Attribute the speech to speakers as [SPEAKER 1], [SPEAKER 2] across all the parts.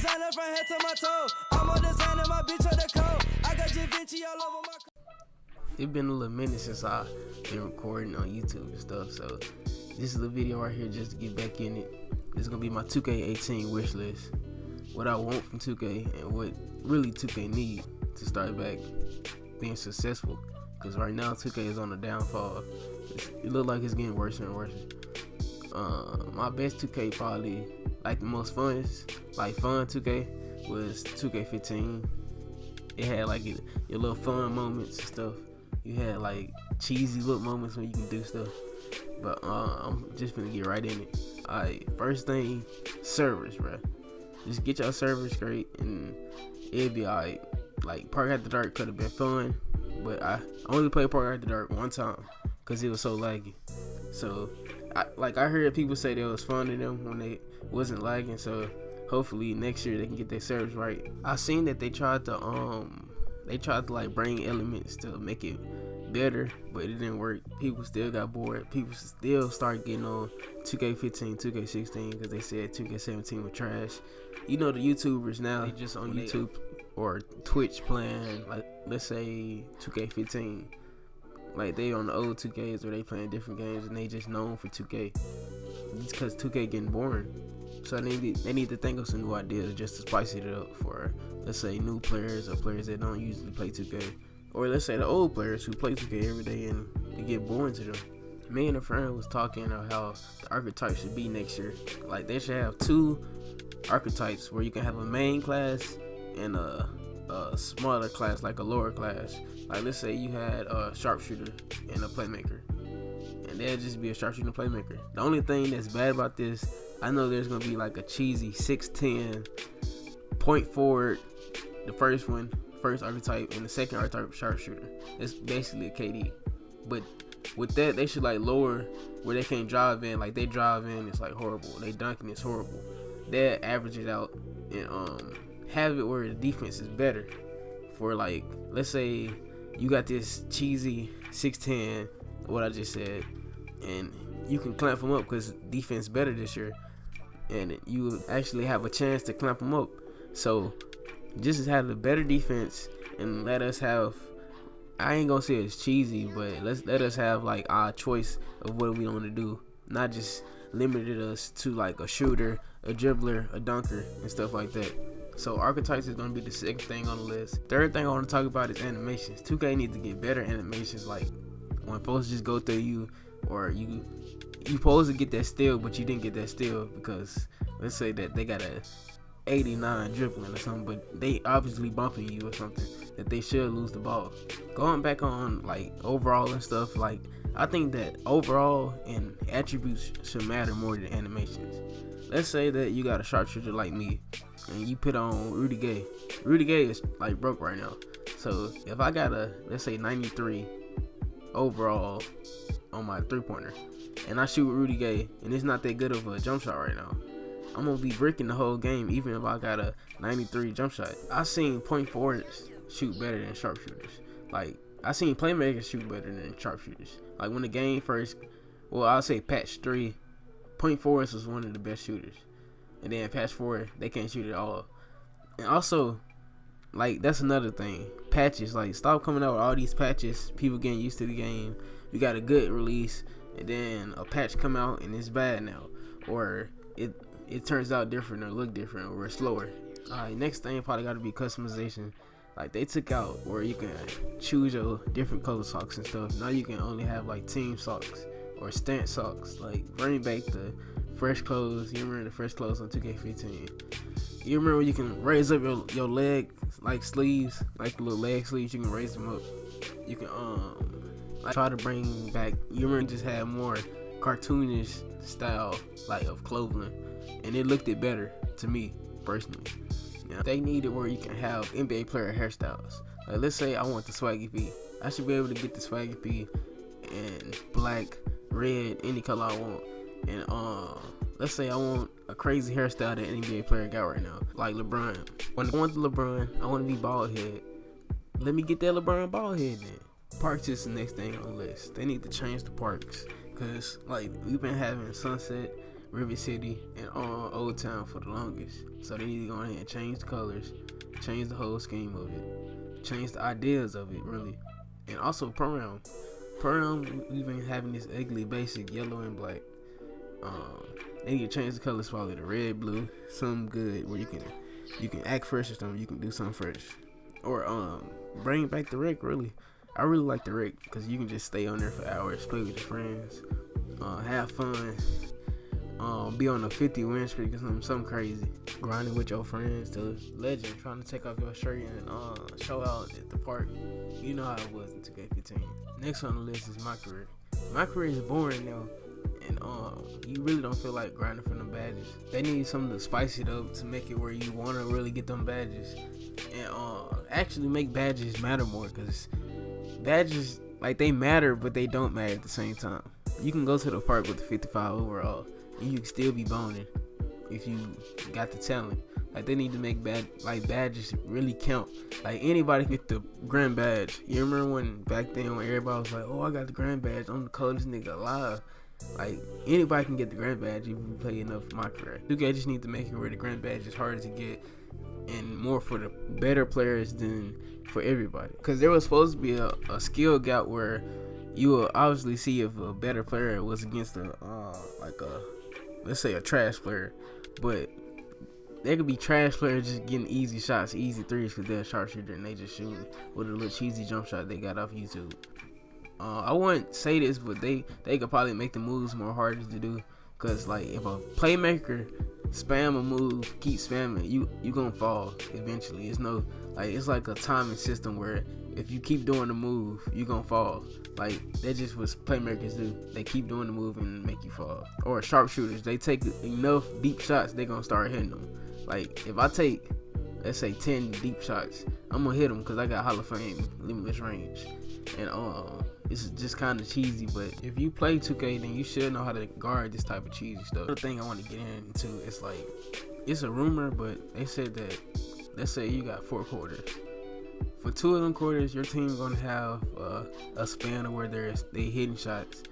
[SPEAKER 1] designer from head to my toe. I'm a designer, my bitch on the code. I got Da Vinci all over my.
[SPEAKER 2] It's been a little minute since I've been recording on YouTube and stuff, so this is the video right here just to get back in it. This is gonna be my 2K18 wish list. What I want from 2K and what really 2K need to start back being successful. Cause right now 2K is on the downfall. It look like it's getting worse and worse. My best 2K probably like the most fun 2K was 2K15. It had like your little fun moments and stuff. You had like cheesy little moments when you can do stuff. But I'm just gonna get right in it. Alright, first thing, servers, bro. Just get your servers straight and it'll be alright. Like Park After Dark could have been fun, but I only played Park After Dark one time because it was so laggy. So I heard people say that it was fun to them when they wasn't lagging. So hopefully next year they can get their servers right. I seen that they tried to like bring elements to make it better, but it didn't work. People still got bored. People still start getting on 2K15, 2K16 because they said 2K17 was trash. You know, the YouTubers now, they just on YouTube or Twitch playing, like, let's say 2K15. Like, they on the old 2Ks where they playing different games and they just known for 2K. It's because 2K getting boring. So they need to think of some new ideas just to spice it up for, let's say, new players or players that don't usually play 2K. Or let's say the old players who play 2K every day and it get boring to them. Me and a friend was talking about how the archetypes should be next year. Like, they should have 2 archetypes where you can have a main class and a smaller class, like a lower class. Like, let's say you had a sharpshooter and a playmaker, and they'd just be a sharpshooter and playmaker. The only thing that's bad about this, I know there's gonna be like a cheesy 6'10" point forward, the first archetype, and the second archetype sharpshooter. It's basically a KD, but with that they should like lower where they can't drive in. Like, they drive in, it's like horrible. They dunking, it's horrible. They average it out and have it where the defense is better. For like, let's say you got this cheesy 6'10", what I just said, and you can clamp them up because defense better this year, and you actually have a chance to clamp them up. So just have the better defense and let us have, I ain't gonna say it's cheesy, but let us have like our choice of what we want to do, not just limited us to like a shooter, a dribbler, a dunker, and stuff like that. So archetypes is gonna be the second thing on the list. Third thing I want to talk about is animations. 2K needs to get better animations, like when folks just go through you, or you supposed to get that steal but you didn't get that steal because let's say that they got a 89 dribbling or something, but they obviously bumping you or something, that they should lose the ball. Going back on like overall and stuff, like I think that overall and attributes should matter more than animations. Let's say that you got a sharpshooter like me and you put on Rudy Gay. Rudy Gay is like broke right now. So if I got a, let's say 93 overall on my 3-pointer and I shoot Rudy Gay and it's not that good of a jump shot right now, I'm gonna be bricking the whole game even if I got a 93 jump shot. I seen point forwards shoot better than sharpshooters. Like, I seen playmakers shoot better than sharpshooters. Like, when the game first, well, I'll say patch 3, point forwards was one of the best shooters, and then patch 4 they can't shoot at all. And also, like, that's another thing, patches. Like, stop coming out with all these patches, people getting used to the game. You got a good release and then a patch come out and it's bad now, or it turns out different or look different or it's slower. Alright, next thing probably got to be customization. Like, they took out where you can choose your different color socks and stuff. Now you can only have like team socks or stance socks. Like, bring back the fresh clothes. You remember the fresh clothes on 2K15? You remember you can raise up your leg like sleeves, like the little leg sleeves. You can raise them up. You can like, try to bring back. You remember just had more cartoonish style like of clothing, and it looked it better to me personally. Yeah. They need it where you can have NBA player hairstyles. Like, let's say I want the Swaggy, I should be able to get the Swaggy in black, red, any color I want. And let's say I want a crazy hairstyle that an NBA player got right now, like LeBron. When I want the LeBron, I want to be bald head. Let me get that LeBron bald head then. Parks is the next thing on the list. They need to change the parks, cause like we've been having Sunset, River City, and Old Town for the longest. So they need to go ahead and change the colors, change the whole scheme of it, change the ideas of it, really. And also Pro Am, we've been having this ugly basic yellow and black. They need to change the colors, probably to red, blue, something good where you can act fresh or something. You can do something fresh, or bring back the rec. Really, I really like the rec because you can just stay on there for hours, play with your friends, have fun, be on a 50 win streak or something crazy, grinding with your friends to legend, trying to take off your shirt and show out at the park. You know how it was in 2K15. Next on the list is Mycareer. Mycareer is boring now, and you really don't feel like grinding for them badges. They need something to spice it up to make it where you want to really get them badges, and actually make badges matter more, because badges, like, they matter but they don't matter at the same time. You can go to the park with the 55 overall and you can still be boning if you got the talent. Like, they need to make badges really count. Like, anybody get the grand badge. You remember when back then when everybody was like, oh, I got the grand badge, I'm the coldest nigga alive. Like, anybody can get the grand badge if you play enough Mycareer. 2K just need to make it where the grand badge is harder to get and more for the better players than for everybody. Because there was supposed to be a skill gap where you will obviously see if a better player was against let's say a trash player, but there could be trash players just getting easy shots, easy threes, because they're a sharpshooter and they just shooting with a little cheesy jump shot they got off YouTube. I wouldn't say this, but they could probably make the moves more harder to do, because like if a playmaker spam a move, keep spamming, you gonna fall eventually. It's like a timing system where if you keep doing the move, you gonna fall. Like, that's just what playmakers do. They keep doing the move and make you fall. Or sharpshooters, they take enough deep shots, they gonna start hitting them. Like, if I take, let's say 10 deep shots, I'm gonna hit them because I got Hall of Fame limitless range. And it's just kind of cheesy, but if you play 2K, then you should know how to guard this type of cheesy stuff. Another thing I want to get into is, like, it's a rumor, but they said that, let's say you got 4 quarters. For 2 of them quarters, your team gonna have a span of where they hitting shots,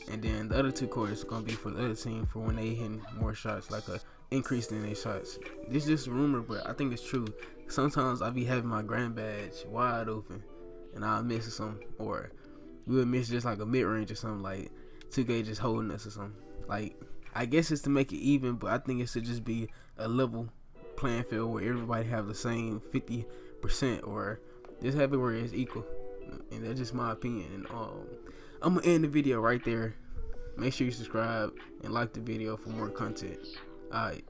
[SPEAKER 2] and then the other 2 quarters gonna be for the other team for when they hitting more shots, like a increase in their shots. This is just a rumor, but I think it's true. Sometimes I be having my grand badge wide open, and I'll miss something, or we'll miss just like a mid range or something, like 2K just holding us or something. Like, I guess it's to make it even, but I think it should just be a level playing field where everybody have the same 50%, or just have it where it's equal. And that's just my opinion. And I'm gonna end the video right there. Make sure you subscribe and like the video for more content. Alright.